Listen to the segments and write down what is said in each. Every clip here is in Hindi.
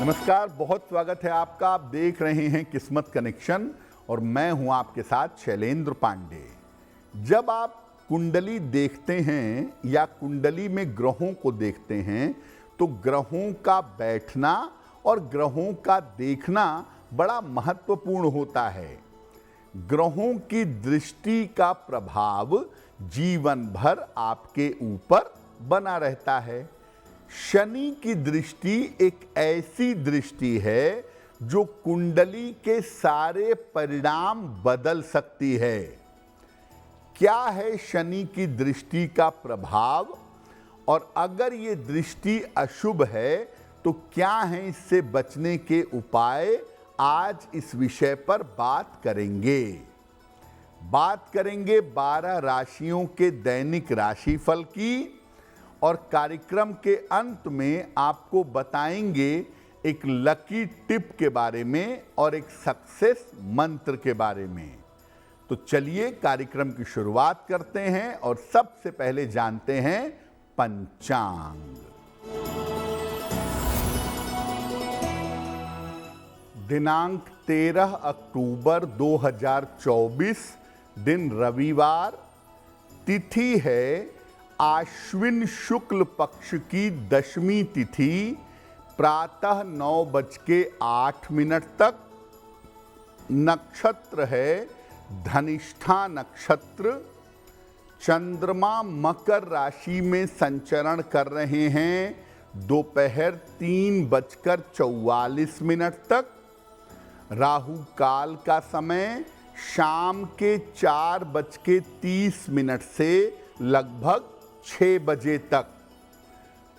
नमस्कार, बहुत स्वागत है आपका। आप देख रहे हैं किस्मत कनेक्शन और मैं हूं आपके साथ शैलेंद्र पांडे। जब आप कुंडली देखते हैं या कुंडली में ग्रहों को देखते हैं तो ग्रहों का बैठना और ग्रहों का देखना बड़ा महत्वपूर्ण होता है। ग्रहों की दृष्टि का प्रभाव जीवन भर आपके ऊपर बना रहता है। शनि की दृष्टि एक ऐसी दृष्टि है जो कुंडली के सारे परिणाम बदल सकती है। क्या है शनि की दृष्टि का प्रभाव, और अगर ये दृष्टि अशुभ है तो क्या है इससे बचने के उपाय, आज इस विषय पर बात करेंगे। 12 राशियों के दैनिक राशिफल की, और कार्यक्रम के अंत में आपको बताएंगे एक लकी टिप के बारे में और एक सक्सेस मंत्र के बारे में। तो चलिए कार्यक्रम की शुरुआत करते हैं और सबसे पहले जानते हैं पंचांग। दिनांक 13 अक्टूबर 2024, दिन रविवार, तिथि है आश्विन शुक्ल पक्ष की दशमी तिथि, प्रातः 9:08 तक। नक्षत्र है धनिष्ठा नक्षत्र। चंद्रमा मकर राशि में संचरण कर रहे हैं दोपहर 3:44 तक। राहु काल का समय शाम के 4:30 से लगभग 6 बजे तक।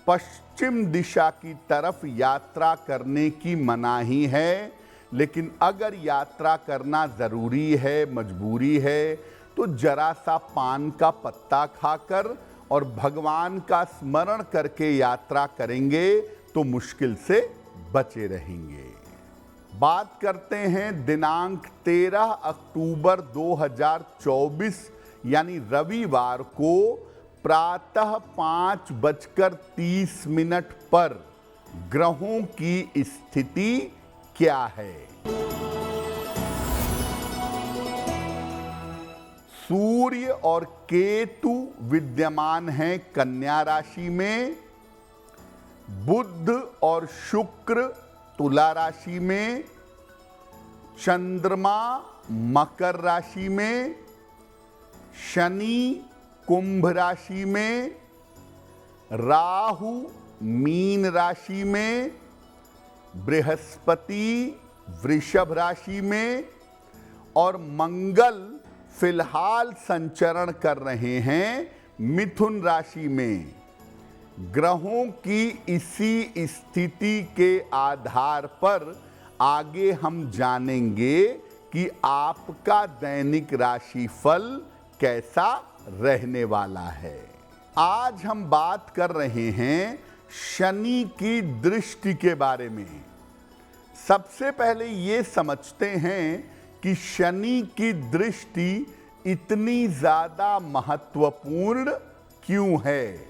पश्चिम दिशा की तरफ यात्रा करने की मनाही है, लेकिन अगर यात्रा करना ज़रूरी है, मजबूरी है, तो जरा सा पान का पत्ता खाकर और भगवान का स्मरण करके यात्रा करेंगे तो मुश्किल से बचे रहेंगे। बात करते हैं दिनांक 13 अक्टूबर 2024 यानी रविवार को प्रातः 5:30 पर ग्रहों की स्थिति क्या है। सूर्य और केतु विद्यमान हैं कन्या राशि में। बुध और शुक्र तुला राशि में। चंद्रमा मकर राशि में। शनि कुंभ राशि में। राहु मीन राशि में। बृहस्पति वृषभ राशि में और मंगल फिलहाल संचरण कर रहे हैं मिथुन राशि में। ग्रहों की इसी स्थिति के आधार पर आगे हम जानेंगे कि आपका दैनिक राशिफल कैसा रहने वाला है। आज हम बात कर रहे हैं शनि की दृष्टि के बारे में। सबसे पहले ये समझते हैं कि शनि की दृष्टि इतनी ज़्यादा महत्वपूर्ण क्यों है।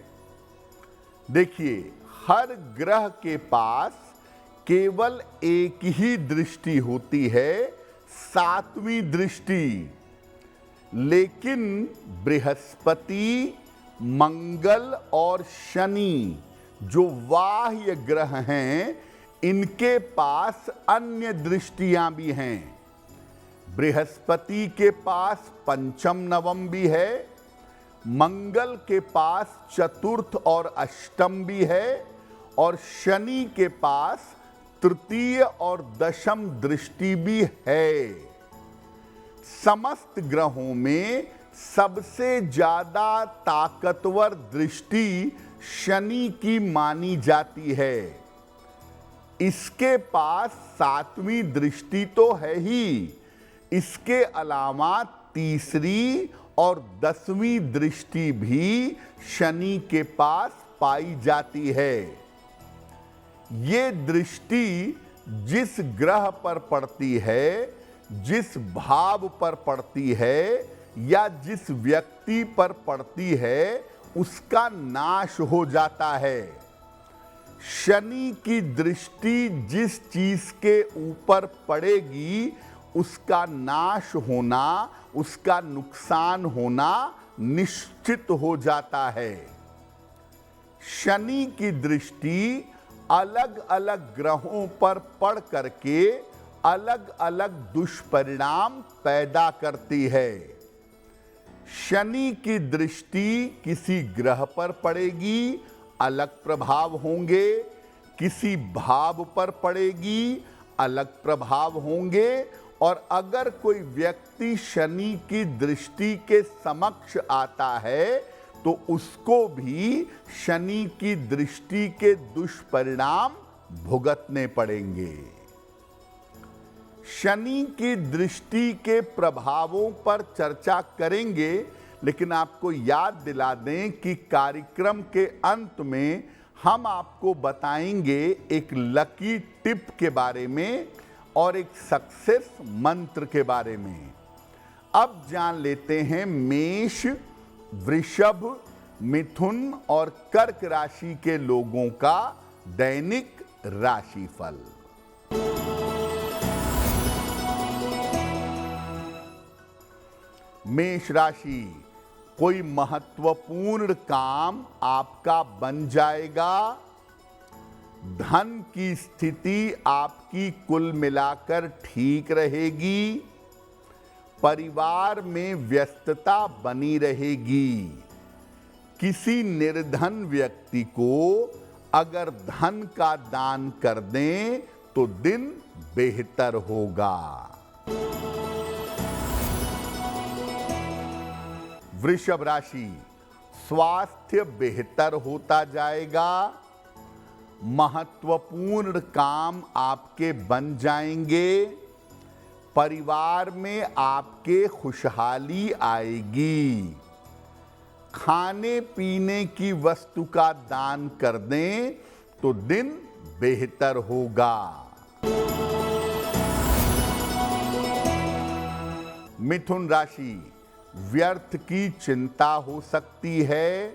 देखिए, हर ग्रह के पास केवल एक ही दृष्टि होती है, 7वीं दृष्टि। लेकिन बृहस्पति, मंगल और शनि जो बाह्य ग्रह हैं, इनके पास अन्य दृष्टियां भी हैं। बृहस्पति के पास पंचम नवम भी है, मंगल के पास चतुर्थ और अष्टम भी है, और शनि के पास तृतीय और दशम दृष्टि भी है। समस्त ग्रहों में सबसे ज्यादा ताकतवर दृष्टि शनि की मानी जाती है। इसके पास 7वीं दृष्टि तो है ही, इसके अलावा तीसरी और 10वीं दृष्टि भी शनि के पास पाई जाती है। ये दृष्टि जिस ग्रह पर पड़ती है, जिस भाव पर पड़ती है या जिस व्यक्ति पर पड़ती है, उसका नाश हो जाता है। शनि की दृष्टि जिस चीज के ऊपर पड़ेगी उसका नाश होना, उसका नुकसान होना निश्चित हो जाता है। शनि की दृष्टि अलग अलग ग्रहों पर पड़ करके अलग अलग दुष्परिणाम पैदा करती है। शनि की दृष्टि किसी ग्रह पर पड़ेगी, अलग प्रभाव होंगे, किसी भाव पर पड़ेगी, अलग प्रभाव होंगे, और अगर कोई व्यक्ति शनि की दृष्टि के समक्ष आता है तो उसको भी शनि की दृष्टि के दुष्परिणाम भुगतने पड़ेंगे। शनि की दृष्टि के प्रभावों पर चर्चा करेंगे, लेकिन आपको याद दिला दें कि कार्यक्रम के अंत में हम आपको बताएंगे एक लकी टिप के बारे में और एक सक्सेस मंत्र के बारे में। अब जान लेते हैं मेष, वृषभ, मिथुन और कर्क राशि के लोगों का दैनिक राशिफल। मेष राशि, कोई महत्वपूर्ण काम आपका बन जाएगा। धन की स्थिति आपकी कुल मिलाकर ठीक रहेगी। परिवार में व्यस्तता बनी रहेगी। किसी निर्धन व्यक्ति को अगर धन का दान कर दें तो दिन बेहतर होगा। वृषभ राशि, स्वास्थ्य बेहतर होता जाएगा। महत्वपूर्ण काम आपके बन जाएंगे। परिवार में आपके खुशहाली आएगी। खाने पीने की वस्तु का दान कर दें तो दिन बेहतर होगा। मिथुन राशि, व्यर्थ की चिंता हो सकती है।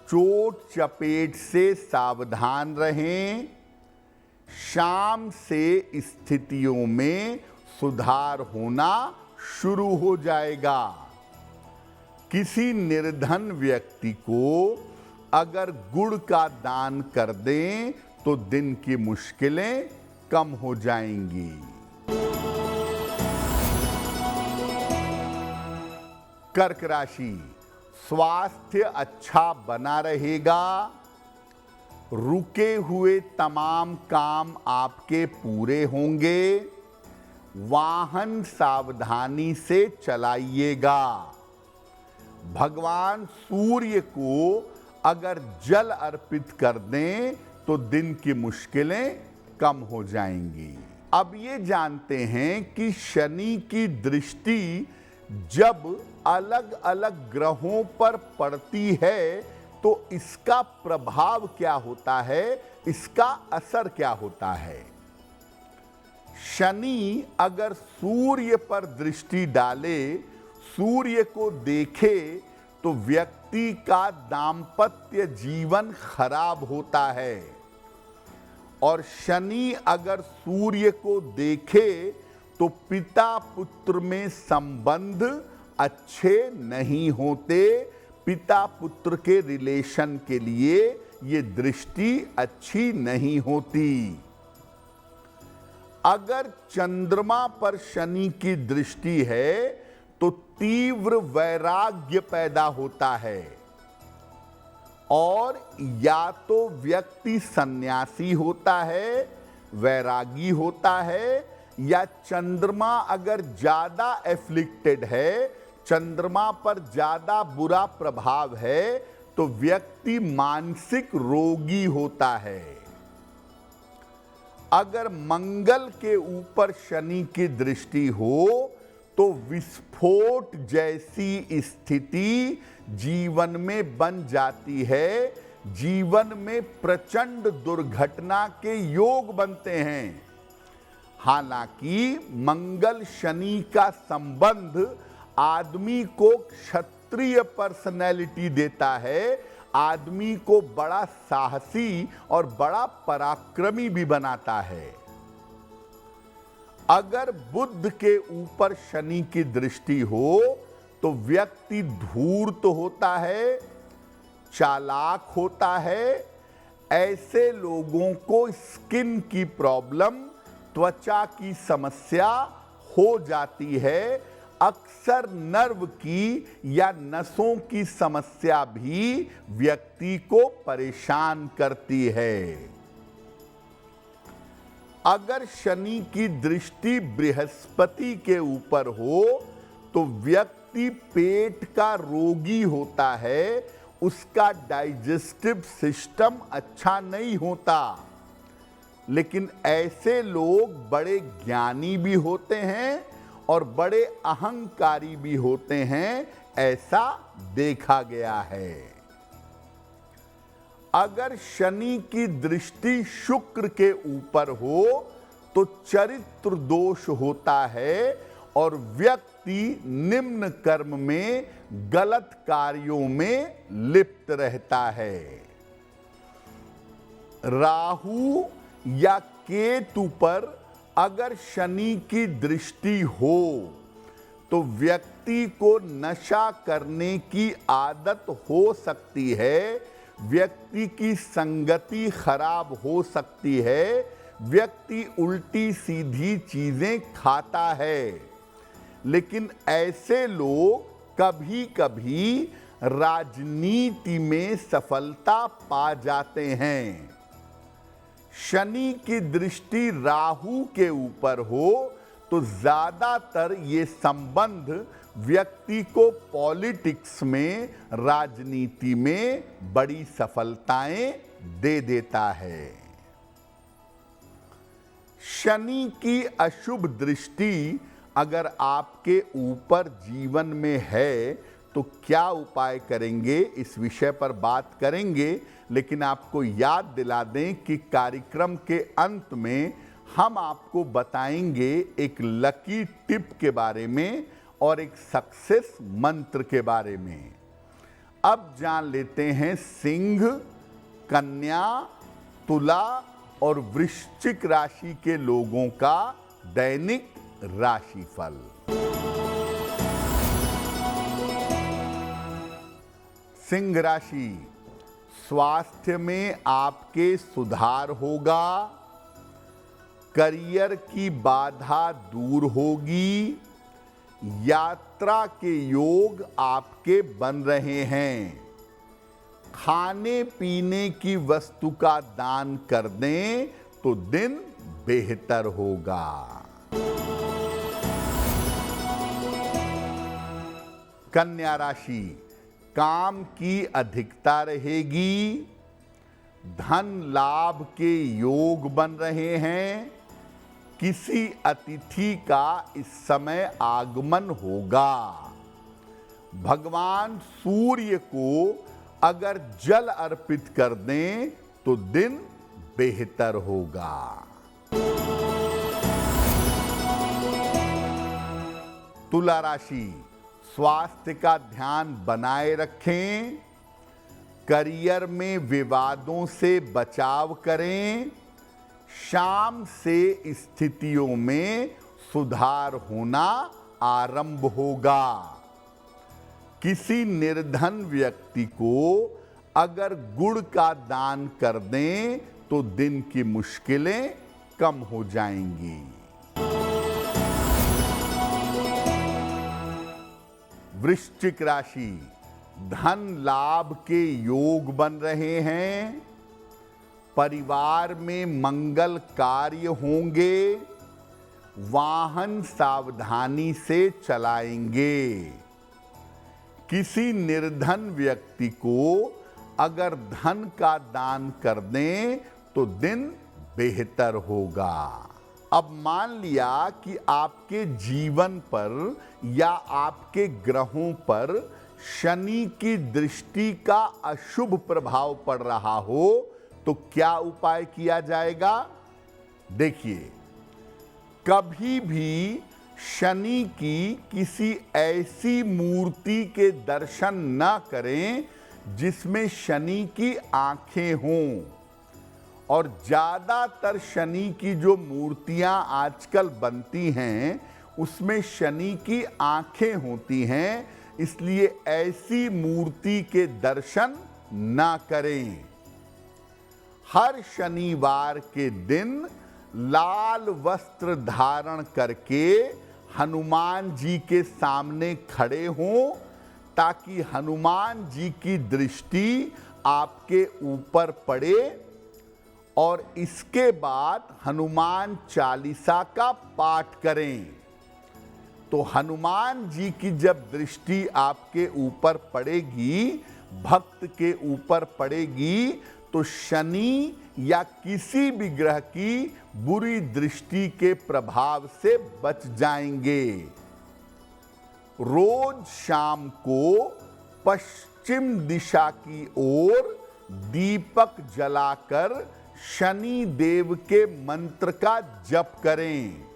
चोट चपेट से सावधान रहें। शाम से स्थितियों में सुधार होना शुरू हो जाएगा। किसी निर्धन व्यक्ति को अगर गुड़ का दान कर दें तो दिन की मुश्किलें कम हो जाएंगी। कर्क राशि, स्वास्थ्य अच्छा बना रहेगा। रुके हुए तमाम काम आपके पूरे होंगे। वाहन सावधानी से चलाइएगा। भगवान सूर्य को अगर जल अर्पित कर दें तो दिन की मुश्किलें कम हो जाएंगी। अब ये जानते हैं कि शनि की दृष्टि जब अलग अलग ग्रहों पर पड़ती है तो इसका प्रभाव क्या होता है, इसका असर क्या होता है। शनि अगर सूर्य पर दृष्टि डाले, सूर्य को देखे, तो व्यक्ति का दांपत्य जीवन खराब होता है। और शनि अगर सूर्य को देखे तो पिता पुत्र में संबंध अच्छे नहीं होते। पिता पुत्र के रिलेशन के लिए ये दृष्टि अच्छी नहीं होती। अगर चंद्रमा पर शनि की दृष्टि है तो तीव्र वैराग्य पैदा होता है और या तो व्यक्ति सन्यासी होता है, वैरागी होता है, या चंद्रमा अगर ज्यादा एफ्लिक्टेड है, चंद्रमा पर ज्यादा बुरा प्रभाव है, तो व्यक्ति मानसिक रोगी होता है। अगर मंगल के ऊपर शनि की दृष्टि हो तो विस्फोट जैसी स्थिति जीवन में बन जाती है। जीवन में प्रचंड दुर्घटना के योग बनते हैं। हालांकि मंगल शनि का संबंध आदमी को क्षत्रिय पर्सनैलिटी देता है, आदमी को बड़ा साहसी और बड़ा पराक्रमी भी बनाता है। अगर बुध के ऊपर शनि की दृष्टि हो तो व्यक्ति धूर्त होता है, चालाक होता है। ऐसे लोगों को स्किन की प्रॉब्लम, त्वचा की समस्या हो जाती है। अक्सर नर्व की या नसों की समस्या भी व्यक्ति को परेशान करती है। अगर शनि की दृष्टि बृहस्पति के ऊपर हो तो व्यक्ति पेट का रोगी होता है, उसका डाइजेस्टिव सिस्टम अच्छा नहीं होता। लेकिन ऐसे लोग बड़े ज्ञानी भी होते हैं और बड़े अहंकारी भी होते हैं, ऐसा देखा गया है। अगर शनि की दृष्टि शुक्र के ऊपर हो तो चरित्र दोष होता है और व्यक्ति निम्न कर्म में, गलत कार्यों में लिप्त रहता है। राहु या केतु पर अगर शनि की दृष्टि हो तो व्यक्ति को नशा करने की आदत हो सकती है, व्यक्ति की संगति खराब हो सकती है, व्यक्ति उल्टी सीधी चीजें खाता है। लेकिन ऐसे लोग कभी कभी राजनीति में सफलता पा जाते हैं। शनि की दृष्टि राहु के ऊपर हो तो ज्यादातर ये संबंध व्यक्ति को पॉलिटिक्स में, राजनीति में बड़ी सफलताएं दे देता है। शनि की अशुभ दृष्टि अगर आपके ऊपर जीवन में है तो क्या उपाय करेंगे, इस विषय पर बात करेंगे। लेकिन आपको याद दिला दें कि कार्यक्रम के अंत में हम आपको बताएंगे एक लकी टिप के बारे में और एक सक्सेस मंत्र के बारे में। अब जान लेते हैं सिंह, कन्या, तुला और वृश्चिक राशि के लोगों का दैनिक राशिफल। सिंह राशि, स्वास्थ्य में आपके सुधार होगा, करियर की बाधा दूर होगी, यात्रा के योग आपके बन रहे हैं। खाने पीने की वस्तु का दान कर दें तो दिन बेहतर होगा। कन्या राशि, काम की अधिकता रहेगी, धन लाभ के योग बन रहे हैं, किसी अतिथि का इस समय आगमन होगा। भगवान सूर्य को अगर जल अर्पित कर दें तो दिन बेहतर होगा। तुला राशि, स्वास्थ्य का ध्यान बनाए रखें, करियर में विवादों से बचाव करें, शाम से स्थितियों में सुधार होना आरंभ होगा। किसी निर्धन व्यक्ति को अगर गुड़ का दान कर दें तो दिन की मुश्किलें कम हो जाएंगी। वृश्चिक राशि, धन लाभ के योग बन रहे हैं, परिवार में मंगल कार्य होंगे, वाहन सावधानी से चलाएंगे। किसी निर्धन व्यक्ति को अगर धन का दान कर दें तो दिन बेहतर होगा। अब मान लिया कि आपके जीवन पर या आपके ग्रहों पर शनि की दृष्टि का अशुभ प्रभाव पड़ रहा हो तो क्या उपाय किया जाएगा? देखिए, कभी भी शनि की किसी ऐसी मूर्ति के दर्शन न करें जिसमें शनि की आंखें हों, और ज़्यादातर शनि की जो मूर्तियां आजकल बनती हैं उसमें शनि की आंखें होती हैं, इसलिए ऐसी मूर्ति के दर्शन ना करें। हर शनिवार के दिन लाल वस्त्र धारण करके हनुमान जी के सामने खड़े हों, ताकि हनुमान जी की दृष्टि आपके ऊपर पड़े, और इसके बाद हनुमान चालीसा का पाठ करें। तो हनुमान जी की जब दृष्टि आपके ऊपर पड़ेगी, भक्त के ऊपर पड़ेगी, तो शनि या किसी भी ग्रह की बुरी दृष्टि के प्रभाव से बच जाएंगे। रोज शाम को पश्चिम दिशा की ओर दीपक जलाकर शनि देव के मंत्र का जप करें।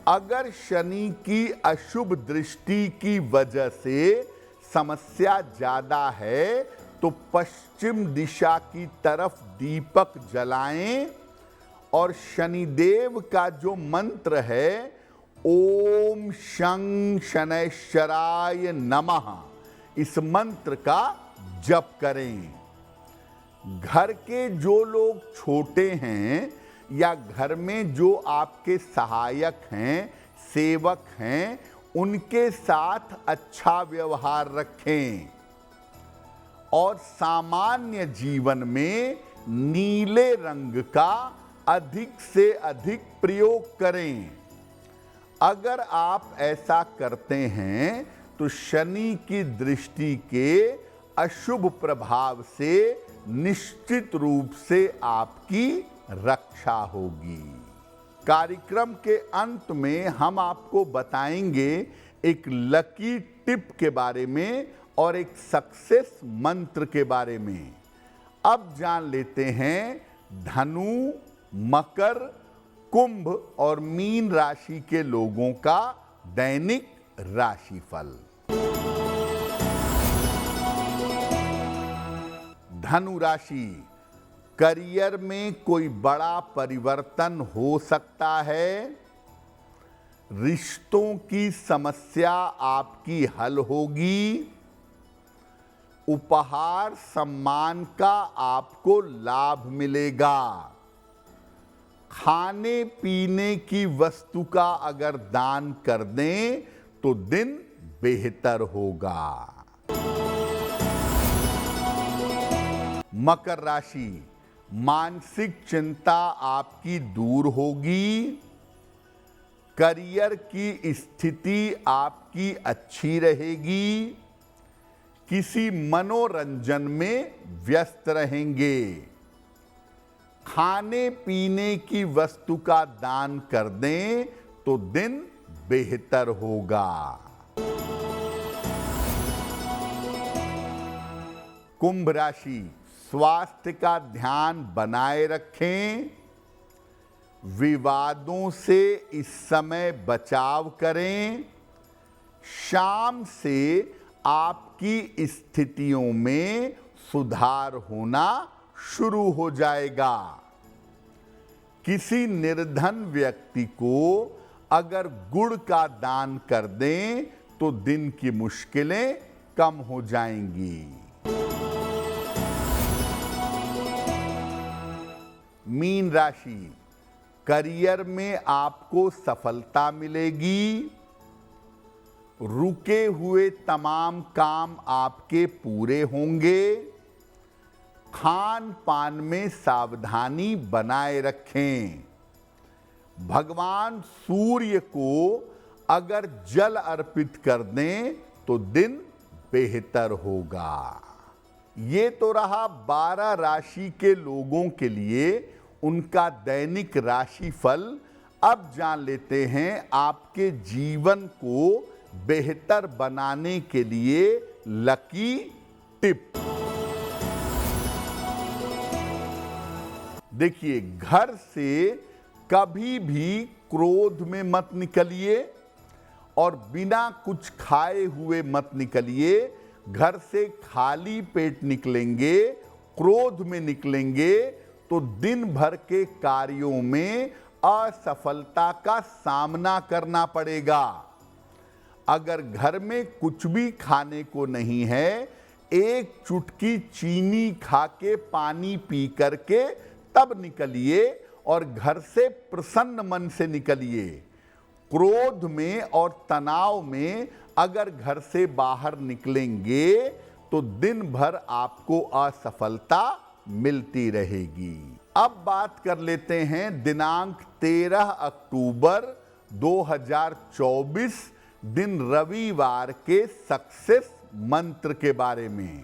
अगर शनि की अशुभ दृष्टि की वजह से समस्या ज्यादा है तो पश्चिम दिशा की तरफ दीपक जलाएं, और शनिदेव का जो मंत्र है ओम शं शनैश्चराय नमः, इस मंत्र का जप करें। घर के जो लोग छोटे हैं या घर में जो आपके सहायक हैं, सेवक हैं, उनके साथ अच्छा व्यवहार रखें, और सामान्य जीवन में नीले रंग का अधिक से अधिक प्रयोग करें। अगर आप ऐसा करते हैं तो शनि की दृष्टि के अशुभ प्रभाव से निश्चित रूप से आपकी रक्षा होगी। कार्यक्रम के अंत में हम आपको बताएंगे एक लकी टिप के बारे में और एक सक्सेस मंत्र के बारे में। अब जान लेते हैं धनु, मकर, कुंभ और मीन राशि के लोगों का दैनिक राशिफल। धनु राशि, करियर में कोई बड़ा परिवर्तन हो सकता है। रिश्तों की समस्या आपकी हल होगी। उपहार सम्मान का आपको लाभ मिलेगा। खाने पीने की वस्तु का अगर दान कर दें तो दिन बेहतर होगा। मकर राशि, मानसिक चिंता आपकी दूर होगी। करियर की स्थिति आपकी अच्छी रहेगी। किसी मनोरंजन में व्यस्त रहेंगे। खाने पीने की वस्तु का दान कर दें तो दिन बेहतर होगा। कुंभ राशि, स्वास्थ्य का ध्यान बनाए रखें। विवादों से इस समय बचाव करें। शाम से आपकी स्थितियों में सुधार होना शुरू हो जाएगा। किसी निर्धन व्यक्ति को अगर गुड़ का दान कर दें तो दिन की मुश्किलें कम हो जाएंगी। मीन राशि, करियर में आपको सफलता मिलेगी। रुके हुए तमाम काम आपके पूरे होंगे। खान पान में सावधानी बनाए रखें। भगवान सूर्य को अगर जल अर्पित कर दें तो दिन बेहतर होगा। ये तो रहा 12 राशि के लोगों के लिए उनका दैनिक राशिफल। अब जान लेते हैं आपके जीवन को बेहतर बनाने के लिए लकी टिप। देखिए, घर से कभी भी क्रोध में मत निकलिए और बिना कुछ खाए हुए मत निकलिए। घर से खाली पेट निकलेंगे, क्रोध में निकलेंगे, तो दिन भर के कार्यों में असफलता का सामना करना पड़ेगा। अगर घर में कुछ भी खाने को नहीं है, एक चुटकी चीनी खा के पानी पी करके तब निकलिए और घर से प्रसन्न मन से निकलिए। क्रोध में और तनाव में अगर घर से बाहर निकलेंगे तो दिन भर आपको असफलता मिलती रहेगी। अब बात कर लेते हैं दिनांक 13 अक्टूबर 2024 दिन रविवार के सक्सेस मंत्र के बारे में।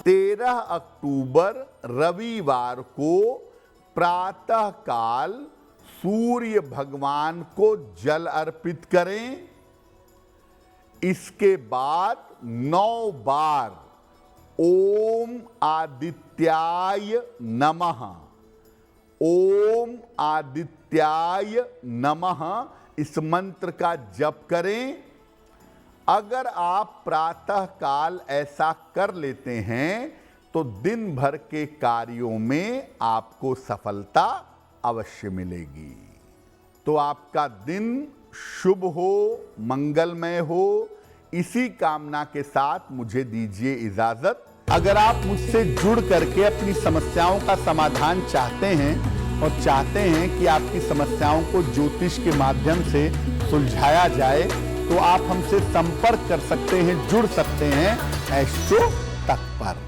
13 अक्टूबर रविवार को प्रातः काल सूर्य भगवान को जल अर्पित करें। इसके बाद 9 बार ओम आदित्याय नमः, ओम आदित्याय नमः इस मंत्र का जप करें। अगर आप प्रातः काल ऐसा कर लेते हैं तो दिन भर के कार्यों में आपको सफलता अवश्य मिलेगी। तो आपका दिन शुभ हो, मंगलमय हो, इसी कामना के साथ मुझे दीजिए इजाजत। अगर आप मुझसे जुड़ करके अपनी समस्याओं का समाधान चाहते हैं और चाहते हैं कि आपकी समस्याओं को ज्योतिष के माध्यम से सुलझाया जाए, तो आप हमसे संपर्क कर सकते हैं, जुड़ सकते हैं एस्ट्रो तक पर।